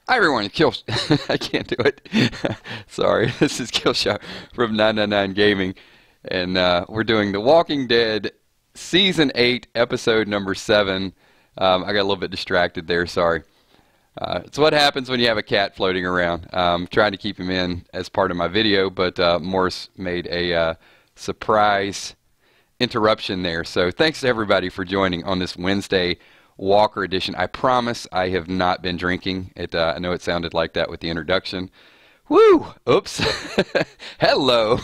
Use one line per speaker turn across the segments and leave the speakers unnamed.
Hi everyone, I can't do it. Sorry, this is Killshot from 999 Gaming, and we're doing The Walking Dead Season 8, Episode number 7. I got a little bit distracted there, sorry. It's what happens when you have a cat floating around. I'm trying to keep him in as part of my video, but Morse made a surprise interruption there. So thanks to everybody for joining on this Wednesday Walker edition. I promise I have not been drinking. I know it sounded like that with the introduction. Woo! Oops. Hello.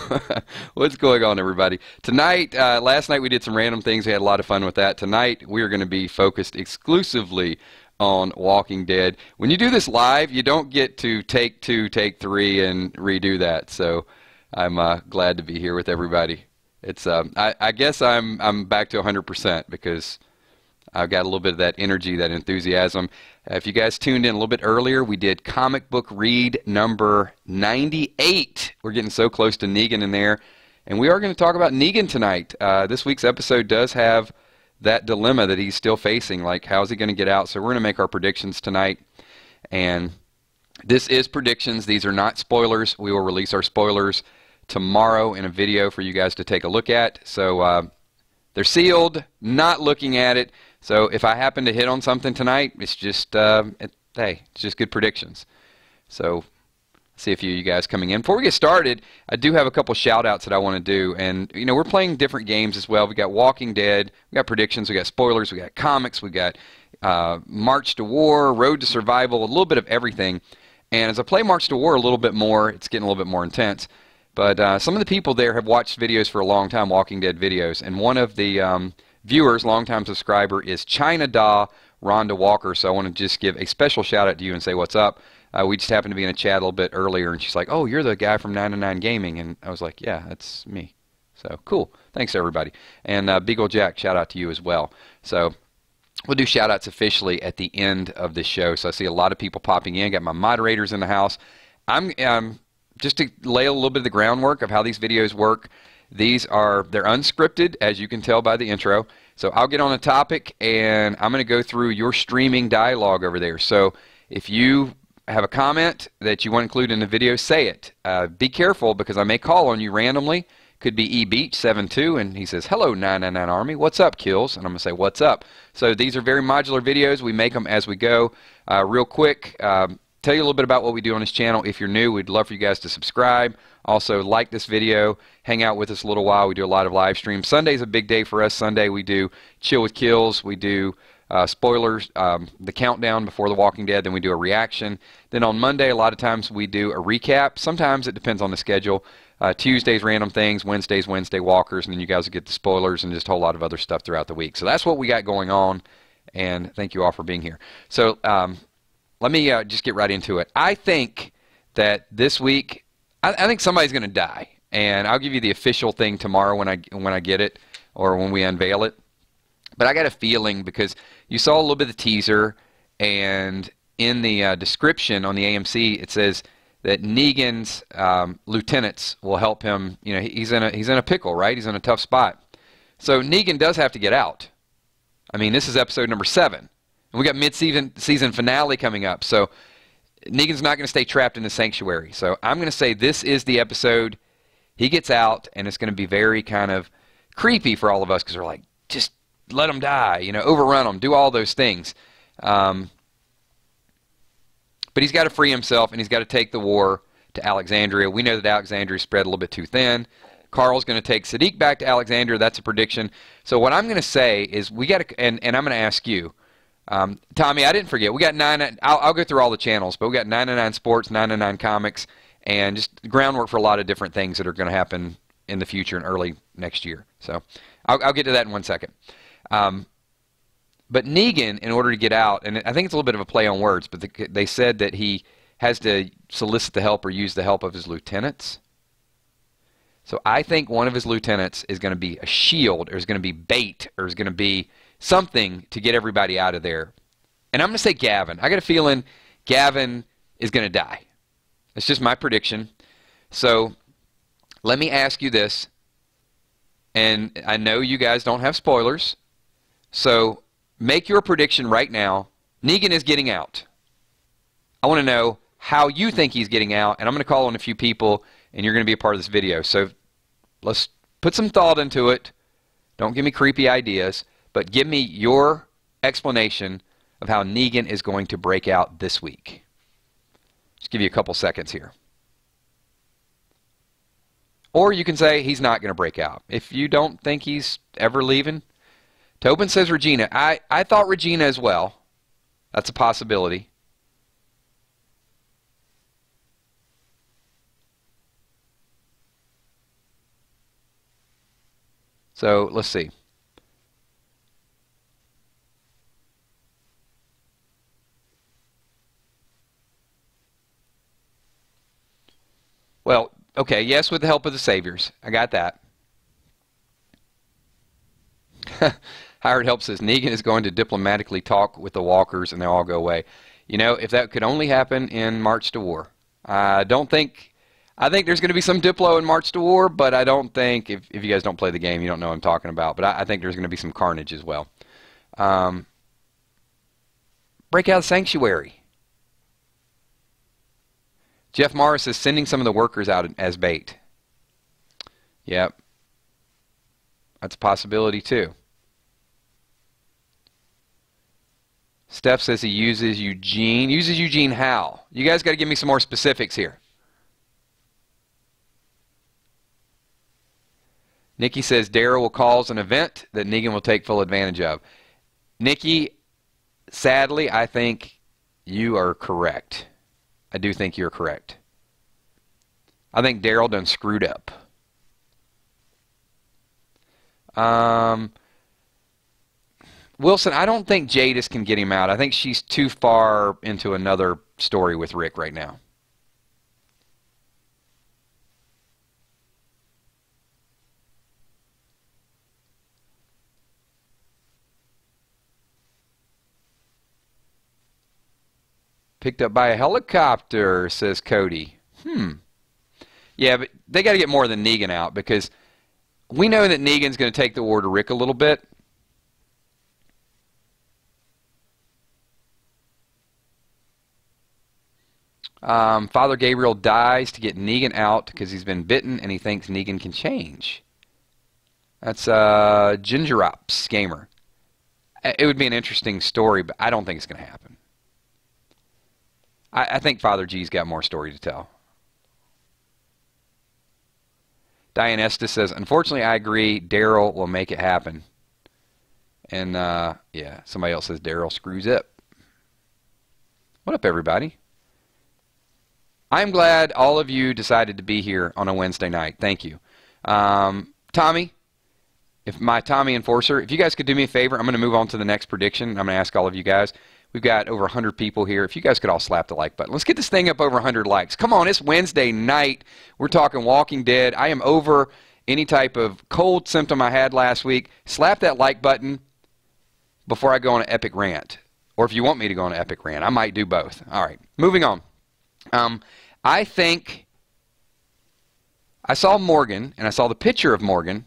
What's going on, everybody? Tonight, last night we did some random things. We had a lot of fun with that. Tonight we are going to be focused exclusively on Walking Dead. When you do this live, you don't get to take 2, take 3, and redo that. So I'm glad to be here with everybody. It's I guess I'm back to 100% because I've got a little bit of that energy, that enthusiasm. If you guys tuned in a little bit earlier, we did comic book read number 98. We're getting so close to Negan in there. And we are going to talk about Negan tonight. This week's episode does have that dilemma that he's still facing. Like, how's he going to get out? So we're going to make our predictions tonight. And this is predictions. These are not spoilers. We will release our spoilers tomorrow in a video for you guys to take a look at. So they're sealed, not looking at it. So if I happen to hit on something tonight, it's just, hey, it's just good predictions. So see a few of you guys coming in. Before we get started, I do have a couple shout-outs that I want to do. And, you know, we're playing different games as well. We got Walking Dead, we got predictions, we got spoilers, we got comics, we got March to War, Road to Survival, a little bit of everything. And as I play March to War a little bit more, it's getting a little bit more intense. But some of the people there have watched videos for a long time, Walking Dead videos. And one of the viewers, longtime subscriber, is China Da Rhonda Walker. So I want to just give a special shout out to you and say what's up. We just happened to be in a chat a little bit earlier, and she's like, "Oh, you're the guy from 999 Gaming," and I was like, "Yeah, that's me." So cool. Thanks everybody. And Big Ol' Jack, shout out to you as well. So we'll do shout outs officially at the end of this show. So I see a lot of people popping in. Got my moderators in the house. I'm just to lay a little bit of the groundwork of how these videos work. They're unscripted, as you can tell by the intro. So I'll get on a topic, and I'm going to go through your streaming dialogue over there. So if you have a comment that you want to include in the video, say it. Be careful, because I may call on you randomly. Could be eBeach72, and he says, "Hello, 999 Army. What's up, Kills?" And I'm going to say, "What's up?" So these are very modular videos. We make them as we go. Real quick, tell you a little bit about what we do on this channel. If you're new, we'd love for you guys to subscribe. Also, like this video, hang out with us a little while. We do a lot of live streams. Sunday's a big day for us. Sunday we do Chill with Kills. We do spoilers, the countdown before The Walking Dead. Then we do a reaction. Then on Monday, a lot of times we do a recap. Sometimes it depends on the schedule. Tuesdays, random things. Wednesdays, Wednesday Walkers. And then you guys will get the spoilers and just a whole lot of other stuff throughout the week. So that's what we got going on. And thank you all for being here. So let me just get right into it. I think that this week, I think somebody's going to die, and I'll give you the official thing tomorrow when I get it, or when we unveil it. But I got a feeling, because you saw a little bit of the teaser, and in the description on the AMC it says that Negan's lieutenants will help him. You know, he's in a pickle, right? He's in a tough spot. So Negan does have to get out. I mean, this is episode number 7, and we got mid-season finale coming up. So Negan's not going to stay trapped in the sanctuary. So I'm going to say this is the episode. He gets out, and it's going to be very kind of creepy for all of us, because we're like, just let him die, you know, overrun him, do all those things. But he's got to free himself, and he's got to take the war to Alexandria. We know that Alexandria spread a little bit too thin. Carl's going to take Sadiq back to Alexandria. That's a prediction. So what I'm going to say is we got to, and I'm going to ask you, Tommy, I didn't forget. We got I'll go through all the channels, but we got 999 Sports, 999 Comics, and just groundwork for a lot of different things that are going to happen in the future and early next year. So I'll get to that in one second. But Negan, in order to get out, and I think it's a little bit of a play on words, but they said that he has to solicit the help or use the help of his lieutenants. So I think one of his lieutenants is going to be a shield, or is going to be bait, or is going to be something to get everybody out of there. And I'm going to say Gavin. I got a feeling Gavin is going to die. It's just my prediction. So let me ask you this. And I know you guys don't have spoilers. So make your prediction right now. Negan is getting out. I want to know how you think he's getting out, and I'm going to call on a few people, and you're going to be a part of this video. So let's put some thought into it. Don't give me creepy ideas, but give me your explanation of how Negan is going to break out this week. Just give you a couple seconds here. Or you can say he's not going to break out. If you don't think he's ever leaving. Tobin says Regina. I thought Regina as well. That's a possibility. So let's see. Well, okay, yes, with the help of the Saviors. I got that. Howard Help says, Negan is going to diplomatically talk with the walkers and they'll all go away. You know, if that could only happen in March to War. I think there's going to be some Diplo in March to War, but I don't think, if you guys don't play the game, you don't know what I'm talking about, but I think there's going to be some carnage as well. Break out of Sanctuary. Jeff Morris is sending some of the workers out as bait. Yep. That's a possibility too. Steph says he uses Eugene. Uses Eugene how? You guys got to give me some more specifics here. Nikki says Daryl will cause an event that Negan will take full advantage of. Nikki, sadly, I think you are correct. I do think you're correct. I think Daryl done screwed up. Wilson, I don't think Jadis can get him out. I think she's too far into another story with Rick right now. Picked up by a helicopter, says Cody. Yeah, but they got to get more than Negan out because we know that Negan's going to take the war to Rick a little bit. Father Gabriel dies to get Negan out because he's been bitten and he thinks Negan can change. That's Gingerops Gamer. It would be an interesting story, but I don't think it's going to happen. I think Father G's got more story to tell. Diane Estes says, unfortunately, I agree. Daryl will make it happen. And, yeah, somebody else says Daryl screws up. What up, everybody? I'm glad all of you decided to be here on a Wednesday night. Thank you. Tommy, if my Tommy Enforcer, if you guys could do me a favor, I'm going to move on to the next prediction. I'm going to ask all of you guys. We've got over 100 people here. If you guys could all slap the like button. Let's get this thing up over 100 likes. Come on, it's Wednesday night. We're talking Walking Dead. I am over any type of cold symptom I had last week. Slap that like button before I go on an epic rant. Or if you want me to go on an epic rant, I might do both. All right, moving on. I think I saw Morgan, and I saw the picture of Morgan.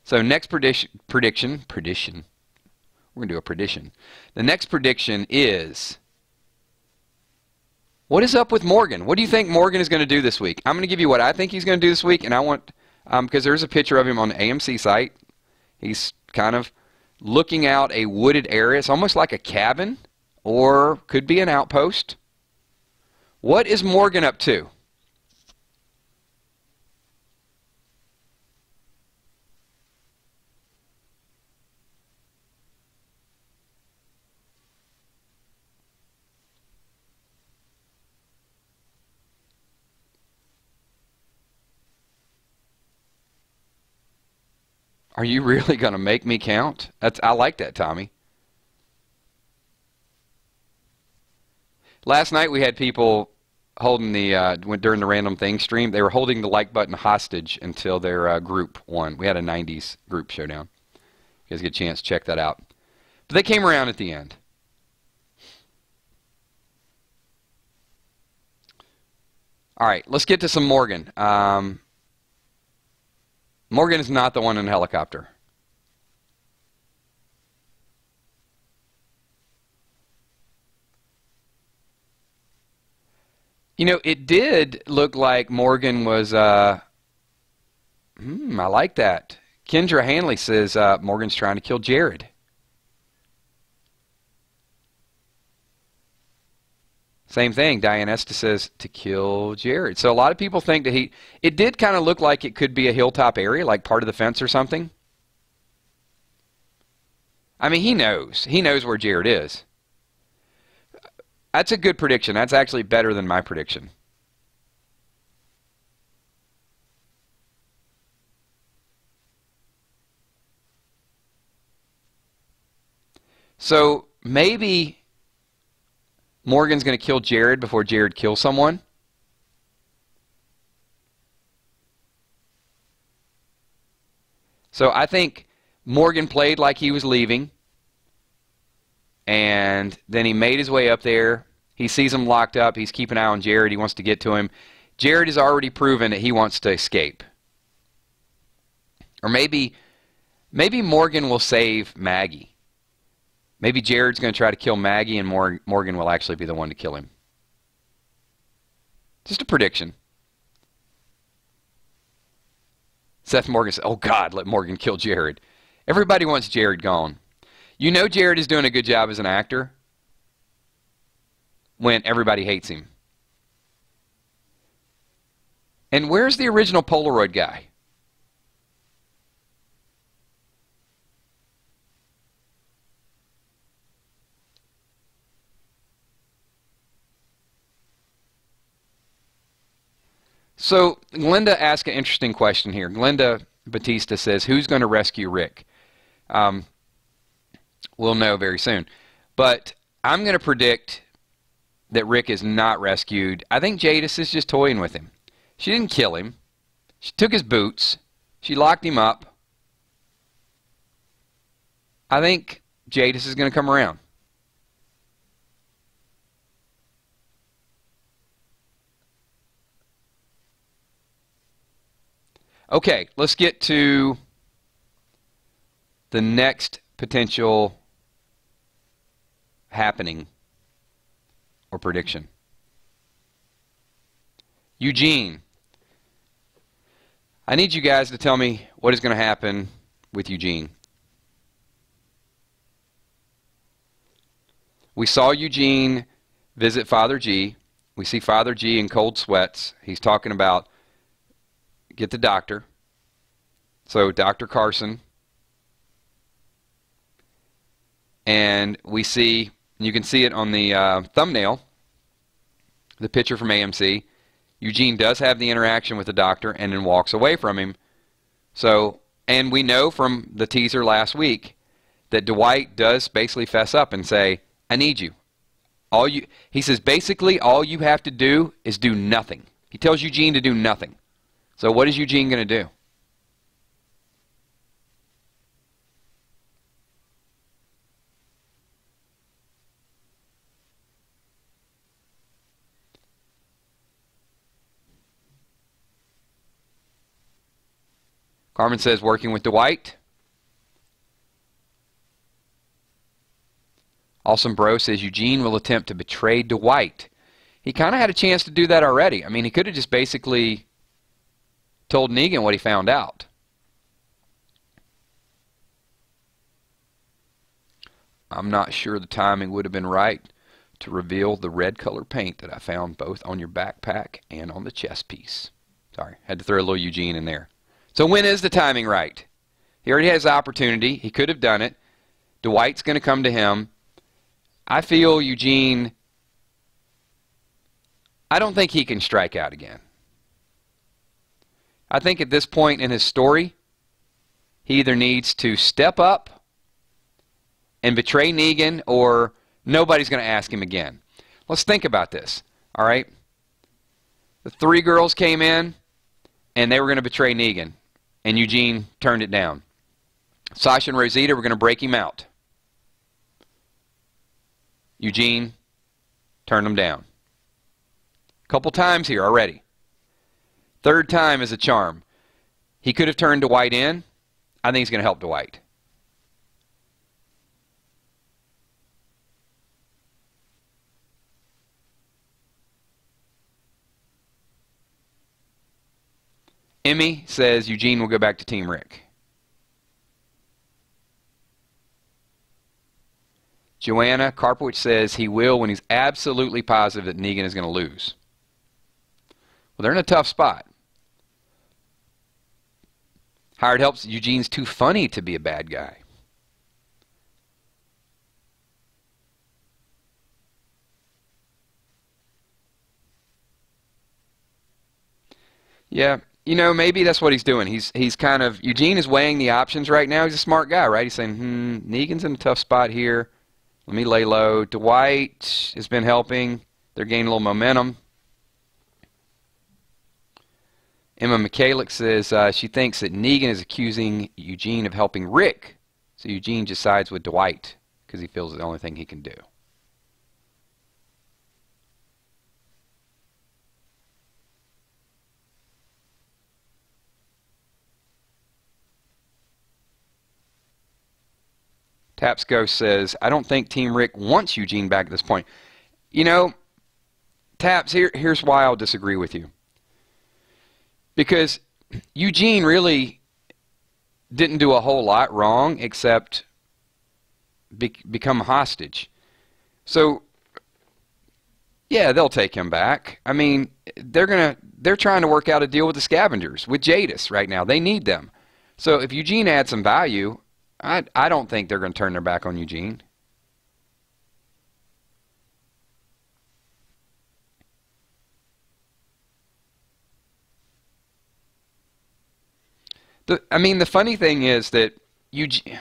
So next prediction. We're going to do a prediction. The next prediction is, what is up with Morgan? What do you think Morgan is going to do this week? I'm going to give you what I think he's going to do this week, and I want, because there's a picture of him on the AMC site. He's kind of looking out a wooded area. It's almost like a cabin, or could be an outpost. What is Morgan up to? Are you really going to make me count? I like that, Tommy. Last night we had people holding during the random thing stream, they were holding the like button hostage until their group won. We had a 90s group showdown. You guys get a chance to check that out. But they came around at the end. All right, let's get to some Morgan. Morgan is not the one in the helicopter. You know, it did look like Morgan was, I like that. Kendra Hanley says Morgan's trying to kill Jared. Same thing. Diane Estes says to kill Jared. So a lot of people think that it did kind of look like it could be a hilltop area, like part of the fence or something. I mean, he knows. He knows where Jared is. That's a good prediction. That's actually better than my prediction. So maybe Morgan's going to kill Jared before Jared kills someone. So I think Morgan played like he was leaving, and then he made his way up there. He sees him locked up. He's keeping an eye on Jared. He wants to get to him. Jared has already proven that he wants to escape. Or maybe Morgan will save Maggie. Maybe Jared's going to try to kill Maggie, and Morgan will actually be the one to kill him. Just a prediction. Seth Morgan said, oh, God, let Morgan kill Jared. Everybody wants Jared gone. You know Jared is doing a good job as an actor when everybody hates him. And where's the original Polaroid guy? So Glenda asked an interesting question here. Glenda Batista says, who's going to rescue Rick? We'll know very soon. But I'm going to predict that Rick is not rescued. I think Jadis is just toying with him. She didn't kill him. She took his boots. She locked him up. I think Jadis is going to come around. Okay, let's get to the next potential happening or prediction. Eugene. I need you guys to tell me what is going to happen with Eugene. We saw Eugene visit Father G. We see Father G in cold sweats. He's talking about get the doctor. So Dr. Carson. And we see, you can see it on the thumbnail, the picture from AMC. Eugene does have the interaction with the doctor and then walks away from him. So, and we know from the teaser last week that Dwight does basically fess up and say, I need you. He says, basically, all you have to do is do nothing. He tells Eugene to do nothing. So what is Eugene going to do? Carmen says working with Dwight. Awesome Bro says Eugene will attempt to betray Dwight. He kind of had a chance to do that already. I mean, he could have just basically told Negan what he found out. I'm not sure the timing would have been right to reveal the red color paint that I found both on your backpack and on the chest piece. Sorry, had to throw a little Eugene in there. So when is the timing right? He already has the opportunity. He could have done it. Dwight's going to come to him. I feel Eugene, I don't think he can strike out again. I think at this point in his story, he either needs to step up and betray Negan, or nobody's going to ask him again. Let's think about this, all right? The three girls came in, and they were going to betray Negan, and Eugene turned it down. Sasha and Rosita were going to break him out. Eugene turned them down. A couple times here already. Third time is a charm. He could have turned Dwight in. I think he's going to help Dwight. Emmy says Eugene will go back to Team Rick. Joanna Karpowicz says he will when he's absolutely positive that Negan is going to lose. Well, they're in a tough spot. Howard helps. Eugene's too funny to be a bad guy. Yeah, you know, maybe that's what he's doing. He's kind of, Eugene is weighing the options right now. He's a smart guy, right? He's saying, Negan's in a tough spot here. Let me lay low. Dwight has been helping. They're gaining a little momentum. Emma Michalik says she thinks that Negan is accusing Eugene of helping Rick. So Eugene just sides with Dwight because he feels it's the only thing he can do. Taps Ghost says, I don't think Team Rick wants Eugene back at this point. You know, Taps, here's why I'll disagree with you. Because Eugene really didn't do a whole lot wrong except become a hostage. So, yeah, they'll take him back. I mean, they're trying to work out a deal with the scavengers, with Jadis right now. They need them. So if Eugene adds some value, I don't think they're going to turn their back on Eugene. I mean, the funny thing is that Eugene...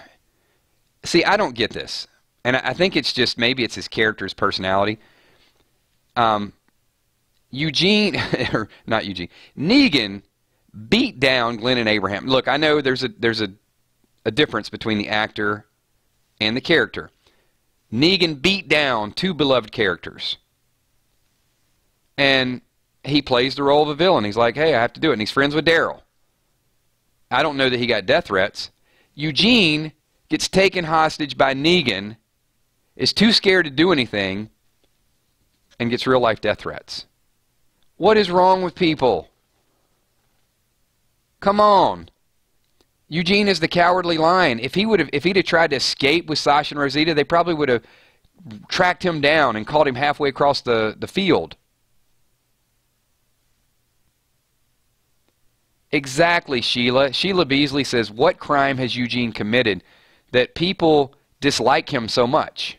See, I don't get this. And I think it's just, maybe it's his character's personality. Eugene, or not Eugene, Negan beat down Glenn and Abraham. Look, I know there's a difference between the actor and the character. Negan beat down two beloved characters. And he plays the role of a villain. He's like, hey, I have to do it. And he's friends with Daryl. I don't know that he got death threats. Eugene gets taken hostage by Negan, is too scared to do anything, and gets real-life death threats. What is wrong with people? Come on. Eugene is the cowardly lion. If he'd have tried to escape with Sasha and Rosita, they probably would have tracked him down and caught him halfway across the field. Exactly, Sheila. Sheila Beasley says, what crime has Eugene committed that people dislike him so much?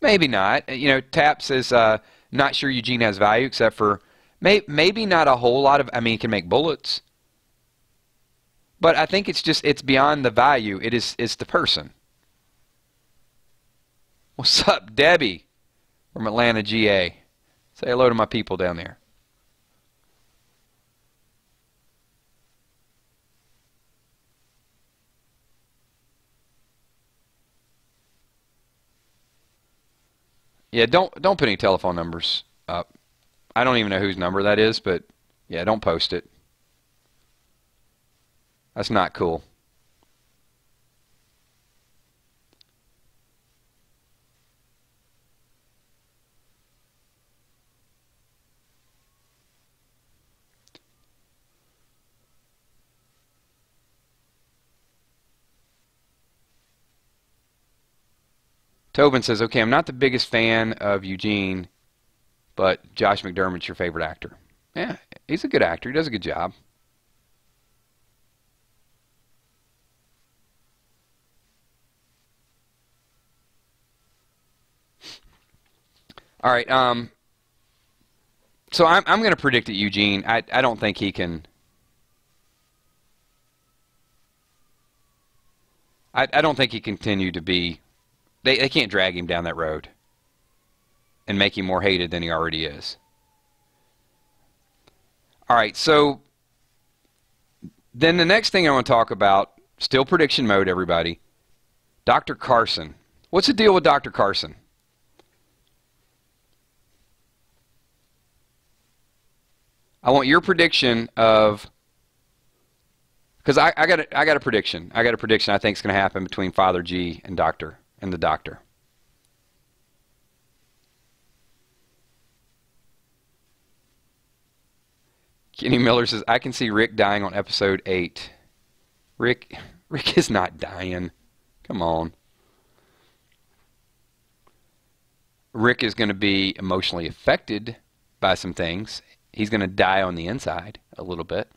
Maybe not. You know, Tap says, not sure Eugene has value except for maybe not a whole lot of, I mean, he can make bullets. But I think it's beyond the value. It's the person. What's up, Debbie from Atlanta, GA? Say hello to my people down there. Yeah, don't put any telephone numbers up. I don't even know whose number that is, but yeah, don't post it. That's not cool. Tobin says, okay, I'm not the biggest fan of Eugene, but Josh McDermott's your favorite actor. Yeah, he's a good actor. He does a good job. All right, so I'm going to predict that Eugene, I don't think he can... I don't think he can continue to be... They can't drag him down that road and make him more hated than he already is. All right, so then the next thing I want to talk about, still prediction mode, everybody, Dr. Carson. What's the deal with Dr. Carson? I want your prediction of... Because I got a prediction. I got a prediction I think is going to happen between Father G and the Doctor. Kenny Miller says, I can see Rick dying on episode 8. Rick is not dying. Come on. Rick is going to be emotionally affected by some things. He's going to die on the inside a little bit.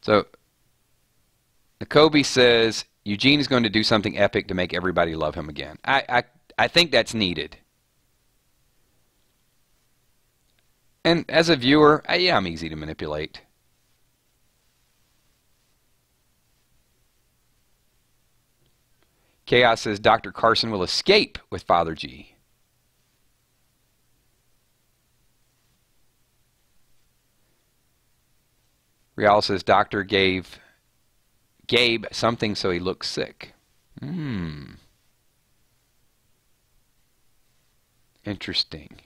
So, Nakobe says, Eugene is going to do something epic to make everybody love him again. I think that's needed. And as a viewer, yeah, I'm easy to manipulate. Chaos says Dr. Carson will escape with Father G. Real says Doctor gave Gabe something so he looks sick. Interesting.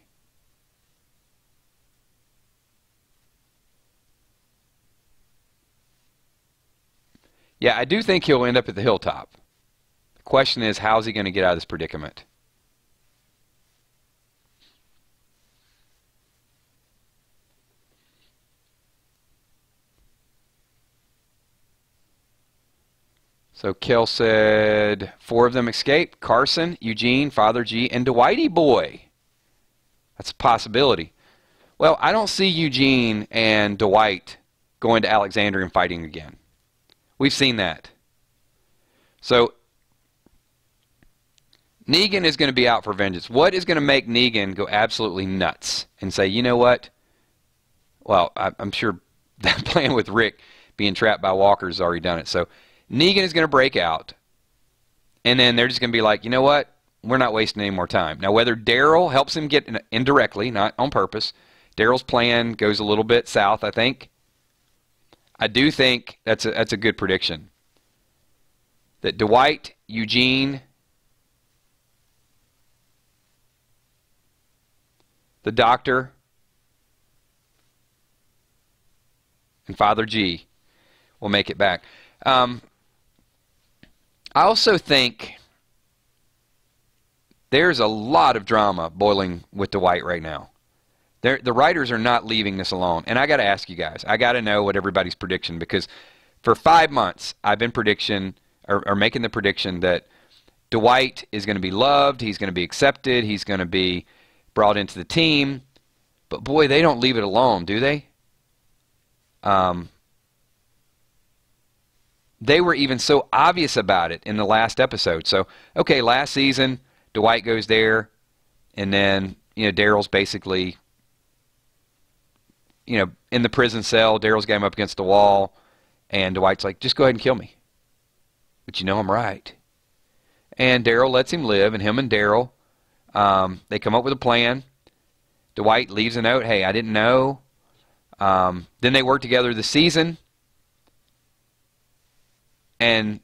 Yeah, I do think he'll end up at the hilltop. The question is, how's he going to get out of this predicament? So Kel said 4 of them escaped. Carson, Eugene, Father G, and Dwighty Boy. That's a possibility. Well, I don't see Eugene and Dwight going to Alexandria and fighting again. We've seen that. So Negan is going to be out for vengeance. What is going to make Negan go absolutely nuts and say, you know what? Well, I'm sure that plan with Rick being trapped by walkers has already done it. So Negan is going to break out, and then they're just going to be like, you know what? We're not wasting any more time. Now, whether Daryl helps him get indirectly, not on purpose, Daryl's plan goes a little bit south, I think. I do think that's a good prediction. That Dwight, Eugene, the Doctor, and Father G will make it back. I also think there's a lot of drama boiling with Dwight right now. The writers are not leaving this alone. And I got to ask you guys, I got to know what everybody's prediction, because for 5 months I've been making the prediction that Dwight is going to be loved, he's going to be accepted, he's going to be brought into the team. But boy, they don't leave it alone, do they? They were even so obvious about it in the last episode. So, okay, last season, Dwight goes there, and then, Daryl's basically, in the prison cell. Daryl's got him up against the wall, and Dwight's like, just go ahead and kill me. But I'm right. And Daryl lets him live, and him and Daryl, they come up with a plan. Dwight leaves a note, hey, I didn't know. Then they work together this season. And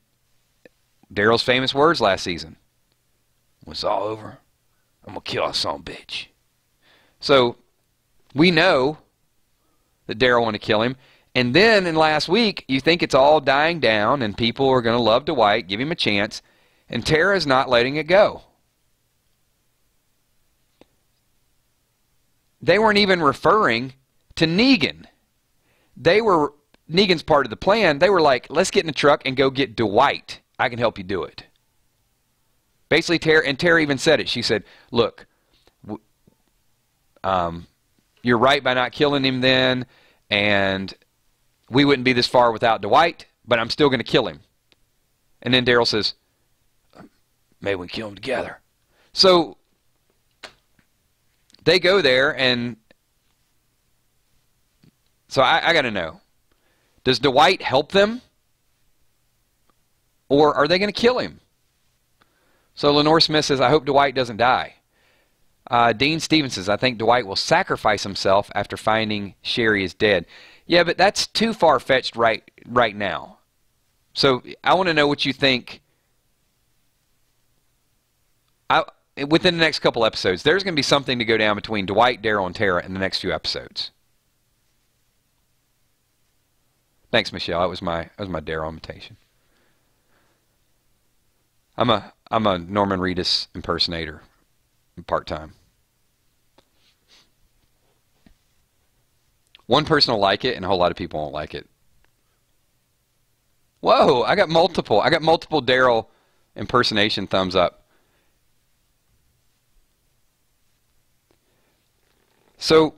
Daryl's famous words last season, when it's all over, I'm going to kill that son of a bitch. So we know that Daryl wanted to kill him. And then in last week, you think it's all dying down and people are going to love Dwight, give him a chance, and Tara's not letting it go. They weren't even referring to Negan. Negan's part of the plan. They were like, let's get in the truck and go get Dwight. I can help you do it. Basically, Tara even said it. She said, look, you're right by not killing him then, and we wouldn't be this far without Dwight, but I'm still going to kill him. And then Daryl says, maybe we kill him together. So they go there, and so I got to know. Does Dwight help them? Or are they going to kill him? So Lenore Smith says, I hope Dwight doesn't die. Dean Stevens says, I think Dwight will sacrifice himself after finding Sherry is dead. Yeah, but that's too far-fetched right now. So I want to know what you think. Within the next couple episodes, there's going to be something to go down between Dwight, Daryl, and Tara in the next few episodes. Thanks, Michelle. That was my Daryl imitation. I'm I'm a Norman Reedus impersonator, part-time. One person will like it, and a whole lot of people won't like it. Whoa, I got multiple. I got multiple Daryl impersonation thumbs up. So,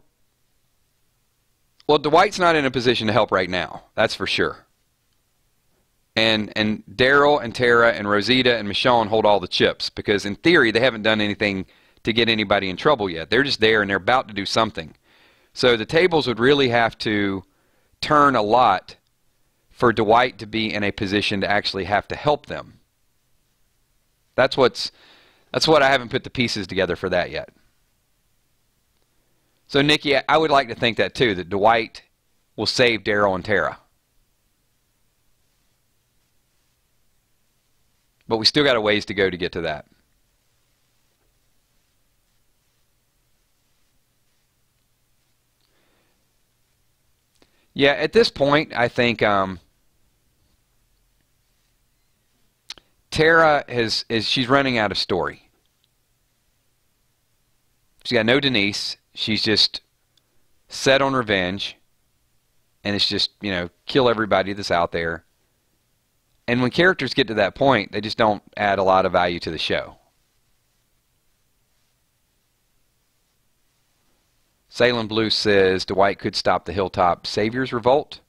well, Dwight's not in a position to help right now. That's for sure. And Daryl and Tara and Rosita and Michonne hold all the chips because, in theory, they haven't done anything to get anybody in trouble yet. They're just there, and they're about to do something. So the tables would really have to turn a lot for Dwight to be in a position to actually have to help them. That's what I haven't put the pieces together for that yet. So Nikki, I would like to think that too, that Dwight will save Daryl and Tara. But we still got a ways to go to get to that. Yeah, at this point, I think Tara she's running out of story. She's got no Denise. She's just set on revenge, and it's just, you know, kill everybody that's out there. And when characters get to that point, they just don't add a lot of value to the show. Salem Blue says Dwight could stop the Hilltop Saviors revolt.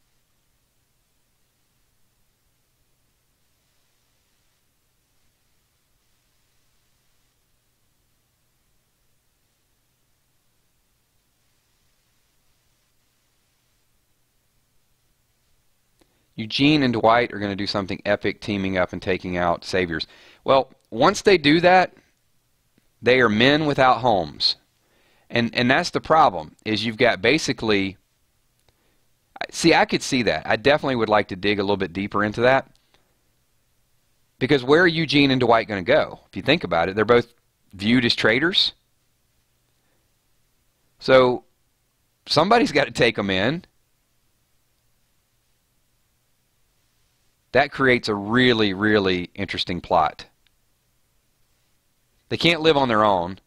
Eugene and Dwight are going to do something epic, teaming up and taking out Saviors. Well, once they do that, they are men without homes. And that's the problem, is you've got basically... See, I could see that. I definitely would like to dig a little bit deeper into that. Because where are Eugene and Dwight going to go? If you think about it, they're both viewed as traitors. So, somebody's got to take them in. That creates a really, really interesting plot. They can't live on their own.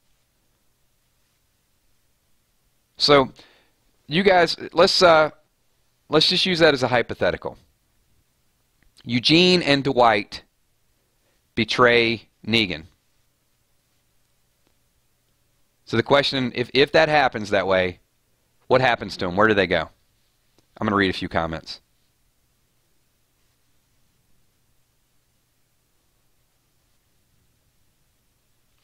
So, you guys, let's just use that as a hypothetical. Eugene and Dwight betray Negan. So the question, if that happens that way, what happens to them? Where do they go? I'm going to read a few comments.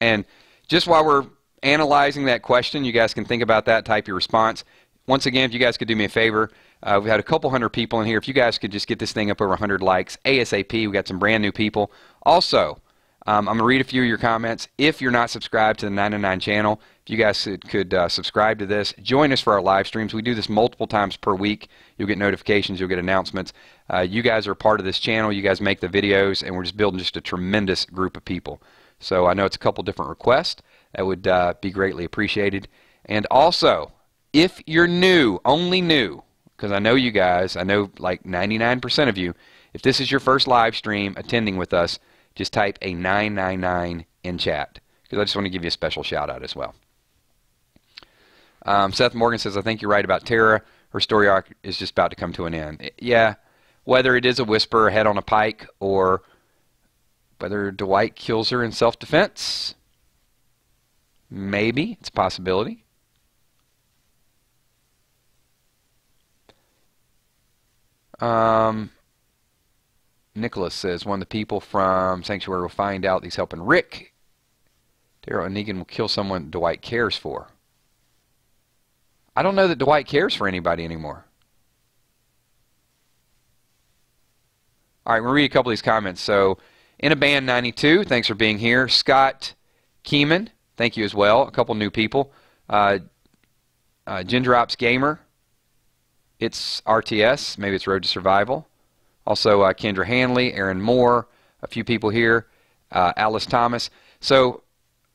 And just while we're analyzing that question, you guys can think about that, type your response. Once again, if you guys could do me a favor, we've had a couple hundred people in here. If you guys could just get this thing up over 100 likes, ASAP. We got some brand new people. Also, I'm going to read a few of your comments. If you're not subscribed to the 999 channel, if you guys could subscribe to this, join us for our live streams. We do this multiple times per week. You'll get notifications. You'll get announcements. You guys are part of this channel. You guys make the videos, and we're just building just a tremendous group of people. So I know it's a couple different requests. That would be greatly appreciated. And also, if you're new, only new, because I know you guys, I know like 99% of you, if this is your first live stream attending with us, just type a 999 in chat, because I just want to give you a special shout out as well. Seth Morgan says, I think you're right about Tara. Her story arc is just about to come to an end. Yeah, whether it is a whisper, a head on a pike, or whether Dwight kills her in self-defense, maybe. It's a possibility. Nicholas says, one of the people from Sanctuary will find out he's helping Rick. Daryl and Negan will kill someone Dwight cares for. I don't know that Dwight cares for anybody anymore. All right, we'll read a couple of these comments. So, In a Band 92, thanks for being here. Scott Keeman, thank you as well. A couple new people. Gindrops Gamer. It's RTS. Maybe it's Road to Survival. Also, Kendra Hanley, Aaron Moore, a few people here. Alice Thomas. So,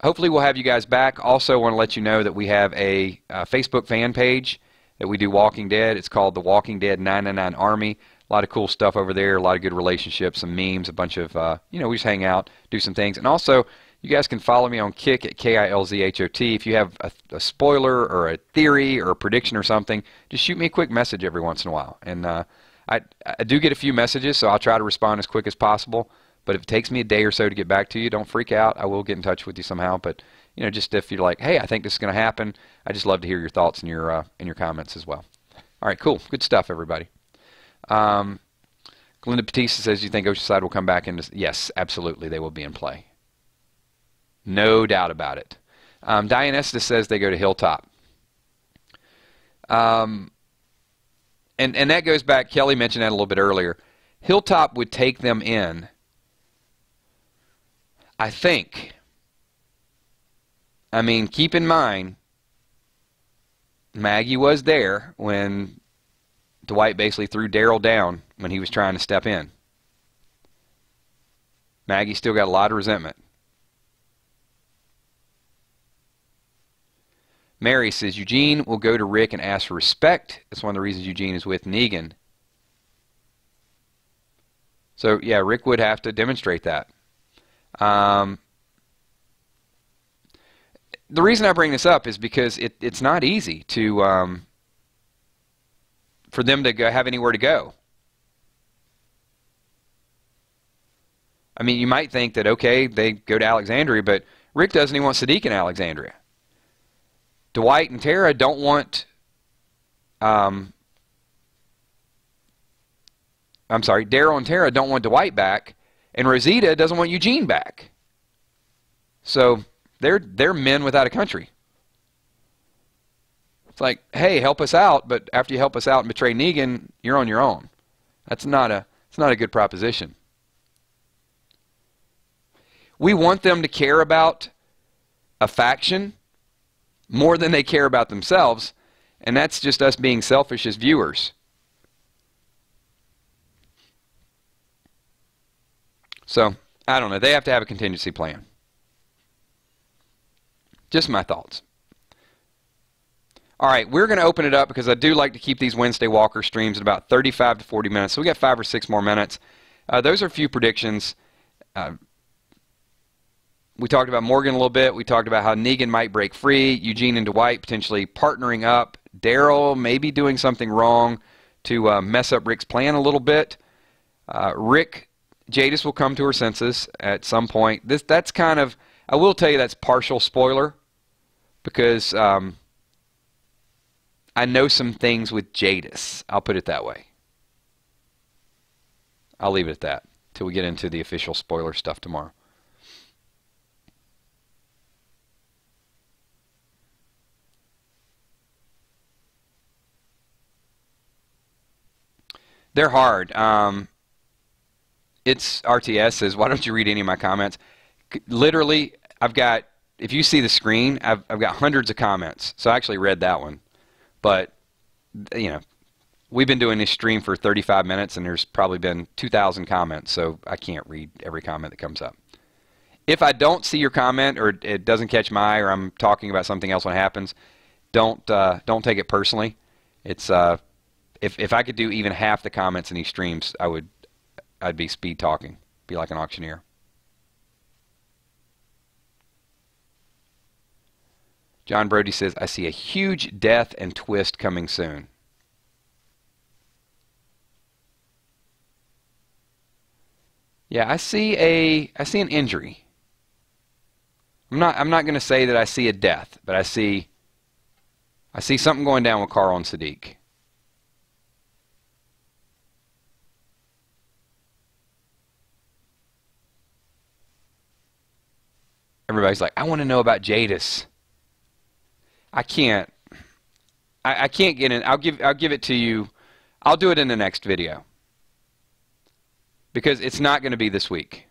hopefully we'll have you guys back. Also, want to let you know that we have a Facebook fan page that we do Walking Dead. It's called The Walking Dead 999 Army. A lot of cool stuff over there, a lot of good relationships, some memes, a bunch of, we just hang out, do some things. And also, you guys can follow me on Kick at KILZHOT. If you have a spoiler or a theory or a prediction or something, just shoot me a quick message every once in a while. And I do get a few messages, so I'll try to respond as quick as possible. But if it takes me a day or so to get back to you, don't freak out. I will get in touch with you somehow. But just if you're like, hey, I think this is going to happen, I just love to hear your thoughts and your comments as well. All right, cool, good stuff, everybody. Glenda Batista says, you think Oceanside will come back into? Yes, absolutely, they will be in play. No doubt about it. Diane Estes says they go to Hilltop. And that goes back, Kelly mentioned that a little bit earlier. Hilltop would take them in, I think. I mean, keep in mind, Maggie was there when Dwight basically threw Daryl down when he was trying to step in. Maggie still got a lot of resentment. Mary says, Eugene will go to Rick and ask for respect. That's one of the reasons Eugene is with Negan. So, yeah, Rick would have to demonstrate that. The reason I bring this up is because it's not easy to for them to have anywhere to go. I mean, you might think that, okay, they go to Alexandria, but Rick doesn't even want Sadiq in Alexandria. Dwight and Tara don't want, I'm sorry, Daryl and Tara don't want Dwight back, and Rosita doesn't want Eugene back. So they're men without a country. It's like, hey, help us out, but after you help us out and betray Negan, you're on your own. It's not a good proposition. We want them to care about a faction more than they care about themselves, and that's just us being selfish as viewers. So, I don't know. They have to have a contingency plan. Just my thoughts. All right, we're going to open it up because I do like to keep these Wednesday Walker streams at about 35 to 40 minutes. So we got 5 or 6 more minutes. Those are a few predictions. We talked about Morgan a little bit. We talked about how Negan might break free. Eugene and Dwight potentially partnering up. Daryl maybe doing something wrong to mess up Rick's plan a little bit. Jadis will come to her senses at some point. That's kind of, I will tell you that's partial spoiler because I know some things with Jadis. I'll put it that way. I'll leave it at that till we get into the official spoiler stuff tomorrow. They're hard. It's RTS says, why don't you read any of my comments? Literally, I've got, if you see the screen, I've got hundreds of comments. So I actually read that one. But, we've been doing this stream for 35 minutes, and there's probably been 2,000 comments, so I can't read every comment that comes up. If I don't see your comment, or it doesn't catch my eye, or I'm talking about something else when it happens, don't take it personally. It's if I could do even half the comments in these streams, I'd be speed talking, be like an auctioneer. John Brody says, I see a huge death and twist coming soon. Yeah, I see an injury. I'm not going to say that I see a death, but I see something going down with Carl and Sadiq. Everybody's like, I want to know about Jadis. I can't get in. I'll give it to you. I'll do it in the next video. Because it's not going to be this week.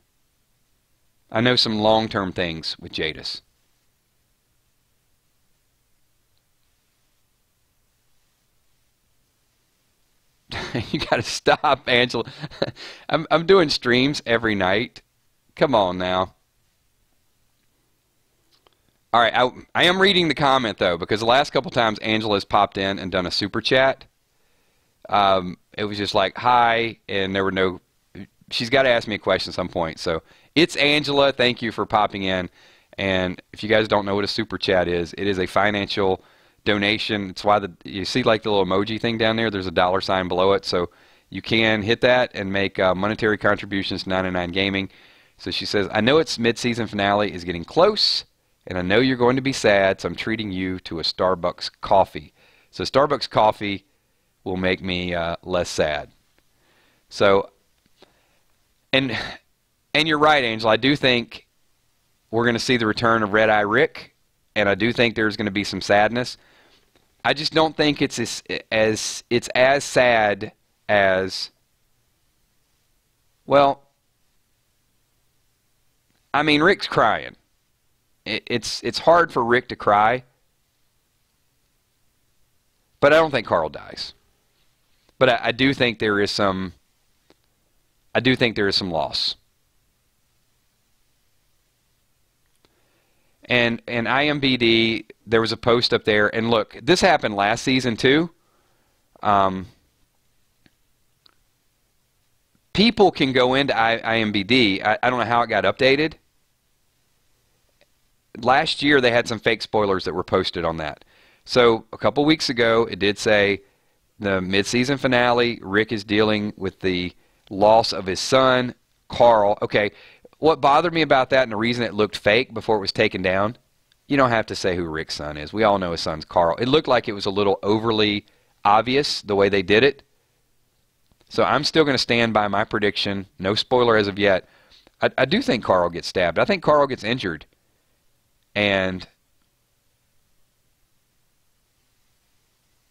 I know some long-term things with Jadis. You got to stop, Angela. I'm doing streams every night. Come on now. All right, I am reading the comment, though, because the last couple times Angela's popped in and done a super chat. It was just like, hi, and there were no, she's got to ask me a question at some point. So it's Angela. Thank you for popping in. And if you guys don't know what a super chat is, it is a financial donation. It's why you see like the little emoji thing down there. There's a $sign below it. So you can hit that and make monetary contributions to 99 Gaming. So she says, I know its mid-season finale is getting close, and I know you're going to be sad, so I'm treating you to a Starbucks coffee. So Starbucks coffee will make me less sad. So, and you're right, Angela. I do think we're going to see the return of Red Eye Rick, and I do think there's going to be some sadness. I just don't think it's as sad as, well, I mean, Rick's crying. It's hard for Rick to cry, but I don't think Carl dies. But I do think there is some. I do think there is some loss. And IMBD, there was a post up there, and look, this happened last season too. People can go into IMBD. I don't know how it got updated. Last year they had some fake spoilers that were posted on that. So a couple weeks ago it did say the mid-season finale, Rick is dealing with the loss of his son, Carl. Okay, what bothered me about that and the reason it looked fake before it was taken down, you don't have to say who Rick's son is. We all know his son's Carl. It looked like it was a little overly obvious the way they did it. So I'm still going to stand by my prediction. No spoiler as of yet. I do think Carl gets stabbed. I think Carl gets injured. And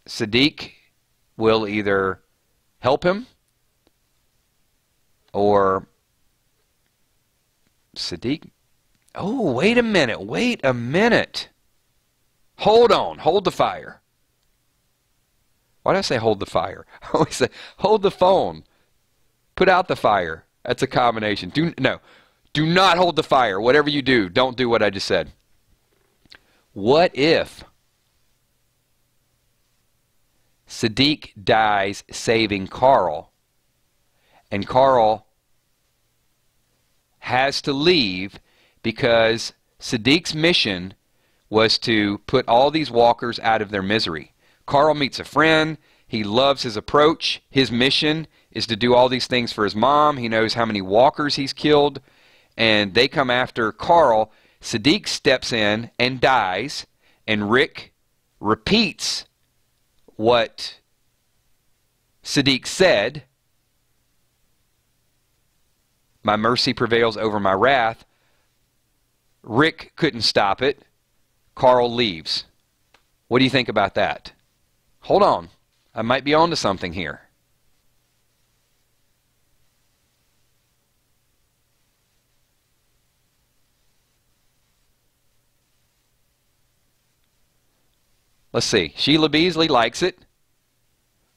Sadiq will either help him or Sadiq. Oh, wait a minute. Wait a minute. Hold on. Hold the fire. Why did I say hold the fire? I always say hold the phone. Put out the fire. That's a combination. Do not hold the fire. Whatever you do, don't do what I just said. What if Sadiq dies saving Carl, and Carl has to leave because Sadiq's mission was to put all these walkers out of their misery? Carl meets a friend. He loves his approach. His mission is to do all these things for his mom. He knows how many walkers he's killed. And they come after Carl. Sadiq steps in and dies. And Rick repeats what Sadiq said. My mercy prevails over my wrath. Rick couldn't stop it. Carl leaves. What do you think about that? Hold on. I might be onto something here. Let's see. Sheila Beasley likes it.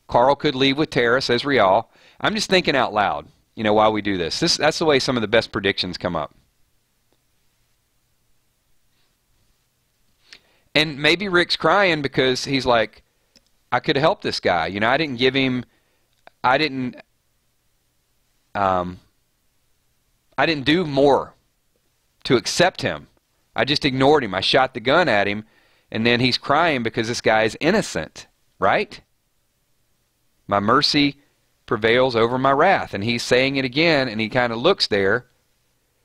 Carl could leave with Tara, says Rial. I'm just thinking out loud, you know, while we do this. That's the way some of the best predictions come up. And maybe Rick's crying because he's like, I could have helped this guy. You know, I didn't do more to accept him. I just ignored him. I shot the gun at him, and then he's crying because this guy is innocent, right? My mercy prevails over my wrath. And he's saying it again, and he kind of looks there.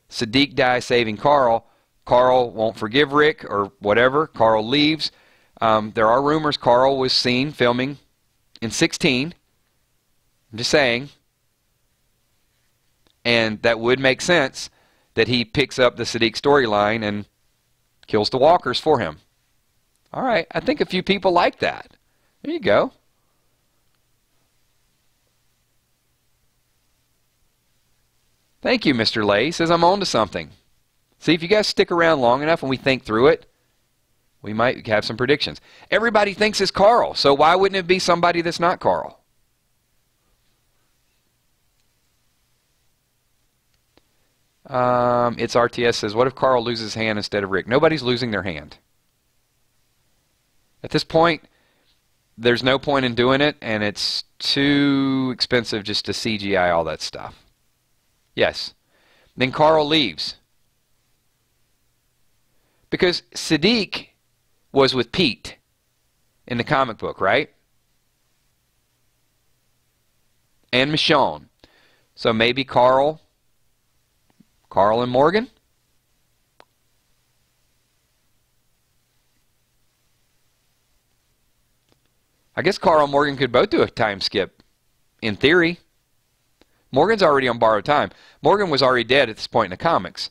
Sadiq dies saving Carl. Carl won't forgive Rick or whatever. Carl leaves. There are rumors Carl was seen filming in 16. I'm just saying. And that would make sense that he picks up the Sadiq storyline and kills the walkers for him. All right, I think a few people like that. There you go. Thank you, Mr. Lay. He says I'm on to something. See, if you guys stick around long enough and we think through it, we might have some predictions. Everybody thinks it's Carl, so why wouldn't it be somebody that's not Carl? It's RTS says, what if Carl loses his hand instead of Rick? Nobody's losing their hand. At this point, there's no point in doing it, and it's too expensive just to CGI all that stuff. Yes. Then Carl leaves. Because Siddiq was with Pete in the comic book, right? And Michonne. So maybe Carl and Morgan? I guess Carl and Morgan could both do a time skip, in theory. Morgan's already on borrowed time. Morgan was already dead at this point in the comics.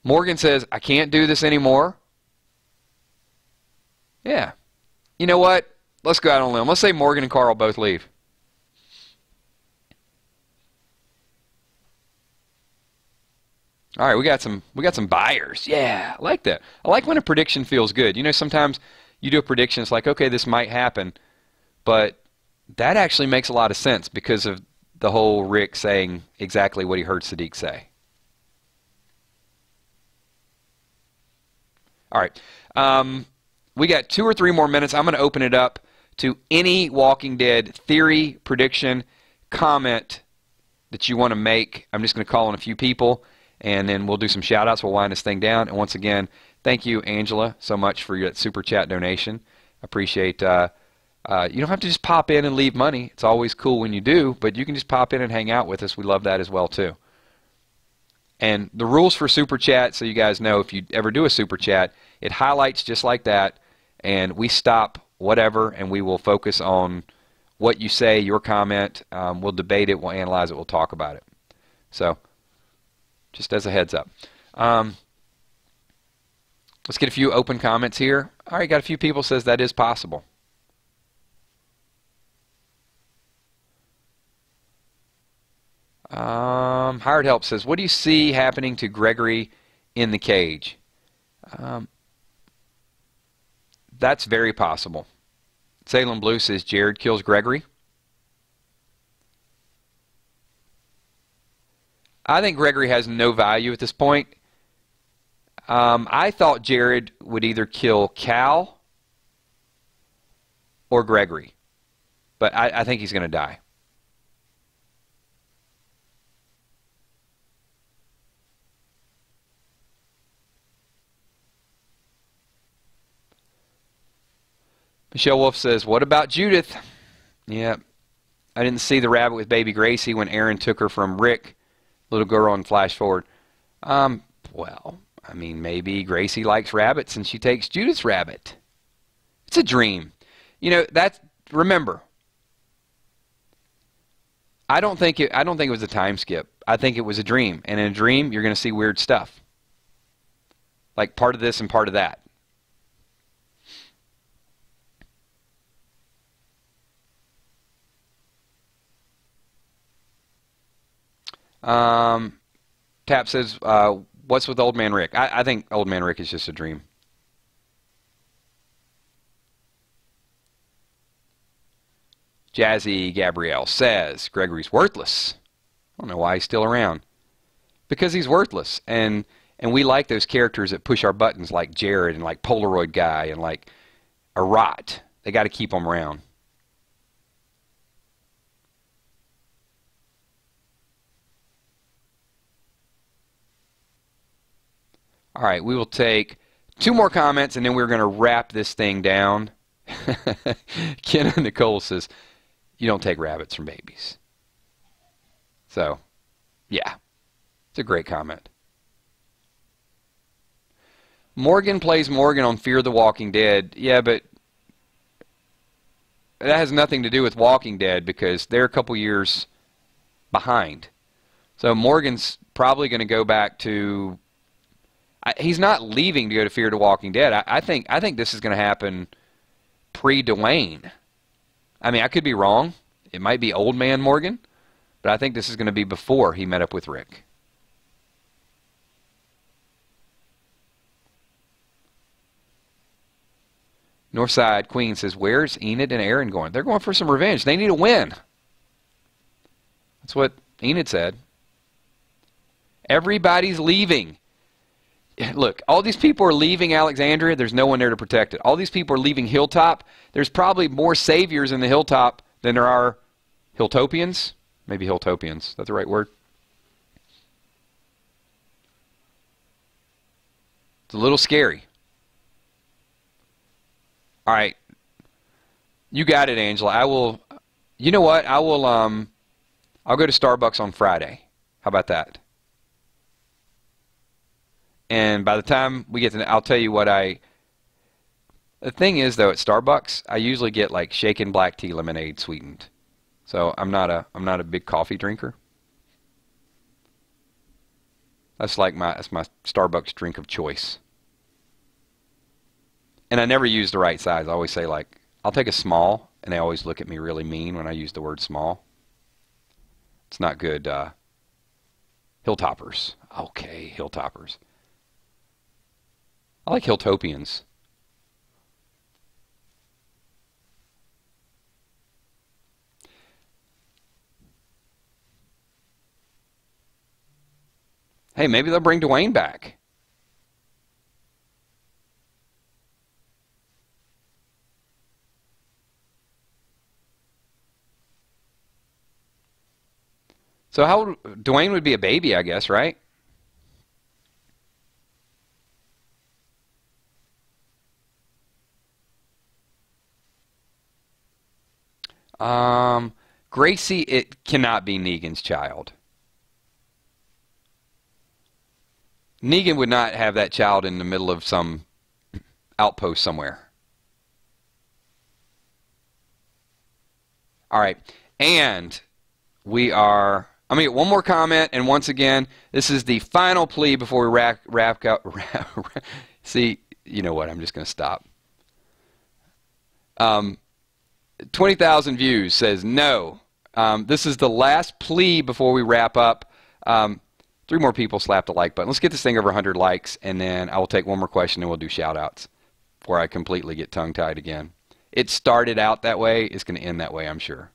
Morgan says, I can't do this anymore. Yeah. You know what? Let's go out on a limb. Let's say Morgan and Carl both leave. All right, we got some buyers. Yeah, I like that. I like when a prediction feels good. You know, sometimes you do a prediction, it's like, okay, this might happen, but that actually makes a lot of sense because of the whole Rick saying exactly what he heard Siddiq say. All right, we got 2 or 3 more minutes. I'm going to open it up to any Walking Dead theory, prediction, comment that you want to make. I'm just going to call on a few people, and then we'll do some shout-outs. We'll wind this thing down. And once again, thank you, Angela, so much for your super chat donation. Appreciate you don't have to just pop in and leave money. It's always cool when you do, but you can just pop in and hang out with us. We love that as well, too. And the rules for super chat, so you guys know, if you ever do a super chat, it highlights just like that, and we stop whatever, and we will focus on what you say, your comment. We'll debate it, we'll analyze it, we'll talk about it. So, just as a heads up. Let's get a few open comments here. All right, got a few people says that is possible. Hired Help says, what do you see happening to Gregory in the cage? That's very possible. Salem Blue says Jared kills Gregory. I think Gregory has no value at this point. I thought Jared would either kill Cal or Gregory, but I think he's going to die. Michelle Wolf says, what about Judith? Yeah, I didn't see the rabbit with baby Gracie when Aaron took her from Rick, little girl, and flash forward. Well, I mean, maybe Gracie likes rabbits and she takes Judith's rabbit. It's a dream. You know, remember, I don't think it was a time skip. I think it was a dream. And in a dream, you're going to see weird stuff. Like part of this and part of that. Tap says, what's with Old Man Rick? I think Old Man Rick is just a dream. Jazzy Gabrielle says, Gregory's worthless. I don't know why he's still around. Because he's worthless. And we like those characters that push our buttons like Jared and like Polaroid Guy and like a Rot. They got to keep them around. All right, we will take 2 more comments, and then we're going to wrap this thing down. Ken and Nicole says, you don't take rabbits from babies. So, yeah, it's a great comment. Morgan plays Morgan on Fear the Walking Dead. Yeah, but that has nothing to do with Walking Dead because they're a couple years behind. So Morgan's probably going to go back to... he's not leaving to go to Fear the Walking Dead. I think this is going to happen pre-Dwayne. I mean, I could be wrong. It might be Old Man Morgan, but I think this is going to be before he met up with Rick. Northside Queen says, where's Enid and Aaron going? They're going for some revenge. They need a win. That's what Enid said. Everybody's leaving. Look, all these people are leaving Alexandria. There's no one there to protect it. All these people are leaving Hilltop. There's probably more saviors in the Hilltop than there are Hilltopians. Maybe Hilltopians. Is that the right word? It's a little scary. All right. You got it, Angela. I will. You know what? I will. I'll go to Starbucks on Friday. How about that? And by the time we get to, I'll tell you what I. The thing is, though, at Starbucks, I usually get like shaken black tea lemonade sweetened. So I'm not a big coffee drinker. That's my Starbucks drink of choice. And I never use the right size. I always say like, I'll take a small, and they always look at me really mean when I use the word small. It's not good. Hilltoppers. Okay, Hilltoppers. I like Hilltopians. Hey, maybe they'll bring Dwayne back. So how Dwayne would be a baby, I guess, right? Gracie, it cannot be Negan's child. Negan would not have that child in the middle of some outpost somewhere. All right, and we are. I'm going to get one more comment, and once again, this is the final plea before we wrap up. See, you know what? I'm just going to stop. 20,000 views says no. This is the last plea before we wrap up. 3 more people slapped the like button. Let's get this thing over 100 likes, and then I will take one more question, and we'll do shout-outs before I completely get tongue-tied again. It started out that way. It's going to end that way, I'm sure.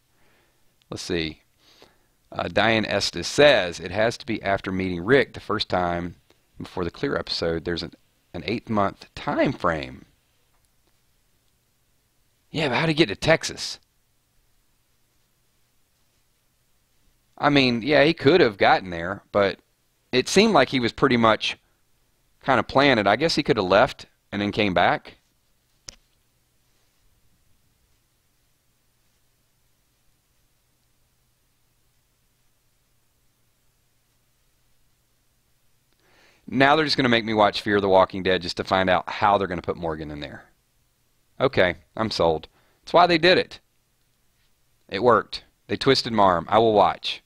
Let's see. Diane Estes says, it has to be after meeting Rick the first time before the Clear episode. There's an 8-month time frame. Yeah, but how to get to Texas? I mean, yeah, he could have gotten there, but it seemed like he was pretty much kind of planning. I guess he could have left and then came back. Now they're just going to make me watch Fear the Walking Dead just to find out how they're going to put Morgan in there. Okay, I'm sold. That's why they did it. It worked. They twisted my arm. I will watch.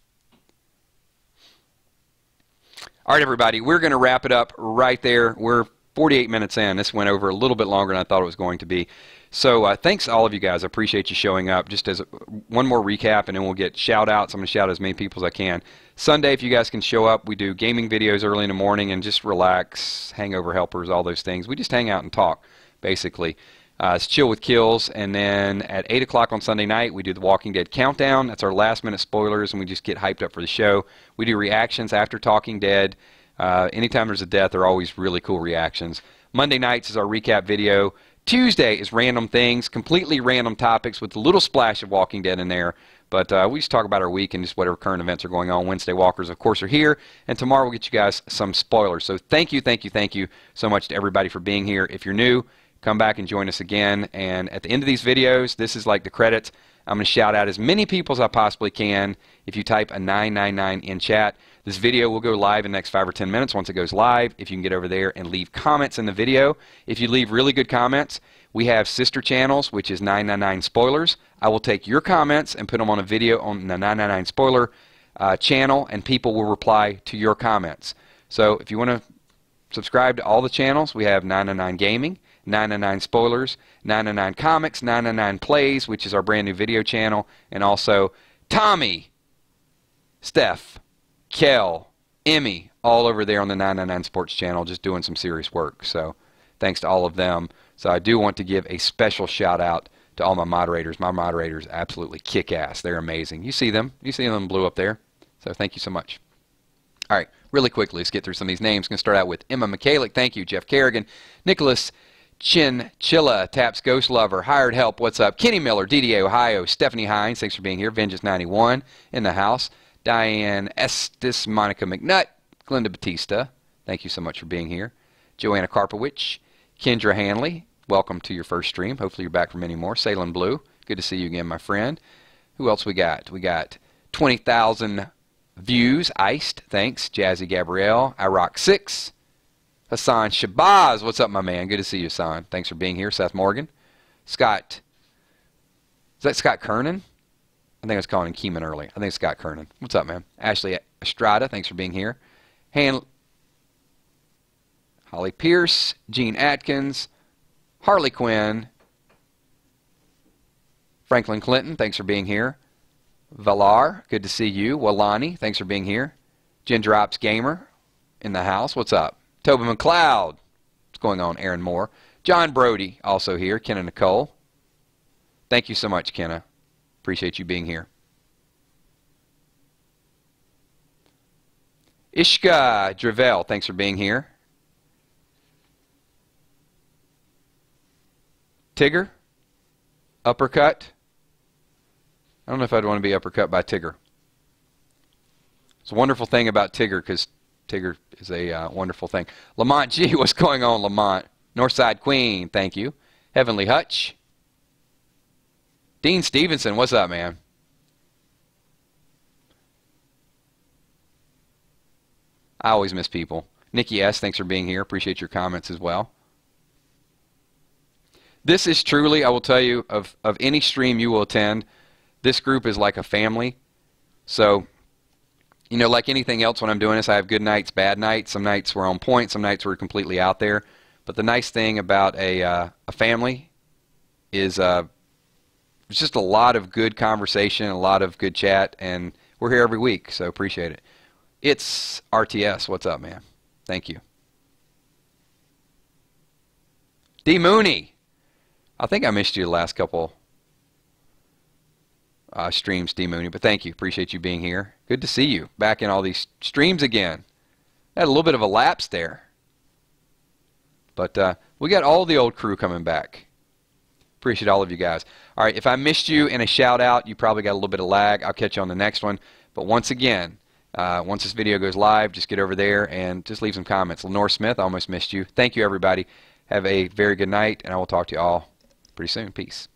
All right, everybody, we're going to wrap it up right there. We're 48 minutes in. This went over a little bit longer than I thought it was going to be. So thanks to all of you guys. I appreciate you showing up. Just as one more recap, and then we'll get shout-outs. I'm going to shout out as many people as I can. Sunday, if you guys can show up, we do gaming videos early in the morning and just relax, hangover helpers, all those things. We just hang out and talk, basically. It's Chill with Kills, and then at 8 o'clock on Sunday night, we do the Walking Dead Countdown. That's our last-minute spoilers, and we just get hyped up for the show. We do reactions after Talking Dead. Anytime there's a death, there are always really cool reactions. Monday nights is our recap video. Tuesday is Random Things, completely random topics with a little splash of Walking Dead in there. But we just talk about our week and just whatever current events are going on. Wednesday Walkers, of course, are here. And tomorrow we'll get you guys some spoilers. So thank you so much to everybody for being here. If you're new, come back and join us again. And at the end of these videos, this is like the credits. I'm going to shout out as many people as I possibly can if you type a 999 in chat. This video will go live in the next 5 or 10 minutes. Once it goes live, if you can get over there and leave comments in the video. If you leave really good comments, we have sister channels, which is 999 Spoilers. I will take your comments and put them on a video on the 999 Spoiler channel, and people will reply to your comments. So if you want to subscribe to all the channels, we have 999 Gaming, 999 Spoilers, 999 Comics, 999 Plays, which is our brand new video channel, and also Tommy, Steph, Kel, Emmy, all over there on the 999 Sports channel, just doing some serious work. So thanks to all of them. So I do want to give a special shout out to all my moderators. My moderators absolutely kick ass. They're amazing. You see them. You see them blue up there. So thank you so much. All right, really quickly, let's get through some of these names. Going to start out with Emma McCalick. Thank you. Jeff Kerrigan. Nicholas Chinchilla. Taps Ghost Lover. Hired Help. What's up? Kenny Miller. DDA, Ohio. Stephanie Hines. Thanks for being here. Vengeance91 in the house. Diane Estes. Monica McNutt. Glenda Batista. Thank you so much for being here. Joanna Karpowicz. Kendra Hanley. Welcome to your first stream. Hopefully you're back for many more. Salem Blue. Good to see you again, my friend. Who else we got? We got 20,000 views. Iced. Thanks. Jazzy Gabrielle. iRock6. Hassan Shabazz. What's up, my man? Good to see you, Hassan. Thanks for being here. Seth Morgan. Scott. Is that Scott Kernan? I think I was calling him Keeman earlier. I think it's Scott Kernan. What's up, man? Ashley Estrada. Thanks for being here. Holly Pierce. Gene Atkins. Harley Quinn. Franklin Clinton. Thanks for being here. Valar. Good to see you. Walani. Thanks for being here. Jen Drops Gamer in the house. What's up? Toby McLeod. What's going on? Aaron Moore. John Brody also here. Kenna Nicole. Thank you so much, Kenna. Appreciate you being here. Ishka Dravel. Thanks for being here. Tigger. Uppercut. I don't know if I'd want to be uppercut by Tigger. It's a wonderful thing about Tigger because Tigger is a wonderful thing. Lamont G, what's going on, Lamont? Northside Queen, thank you. Heavenly Hutch. Dean Stevenson, what's up, man? I always miss people. Nikki S, thanks for being here. Appreciate your comments as well. This is truly, I will tell you, of any stream you will attend, this group is like a family. So, you know, like anything else when I'm doing this, I have good nights, bad nights. Some nights we're on point, some nights we're completely out there. But the nice thing about a family is it's just a lot of good conversation, a lot of good chat, and we're here every week, so appreciate it. It's RTS. What's up, man? Thank you. D. Mooney. I think I missed you the last couple streams, D. Mooney, but thank you. Appreciate you being here. Good to see you back in all these streams again. Had a little bit of a lapse there. But we got all the old crew coming back. Appreciate all of you guys. All right, if I missed you in a shout-out, you probably got a little bit of lag. I'll catch you on the next one. But once again, once this video goes live, just get over there and just leave some comments. Lenore Smith, I almost missed you. Thank you, everybody. Have a very good night, and I will talk to you all pretty soon. Peace.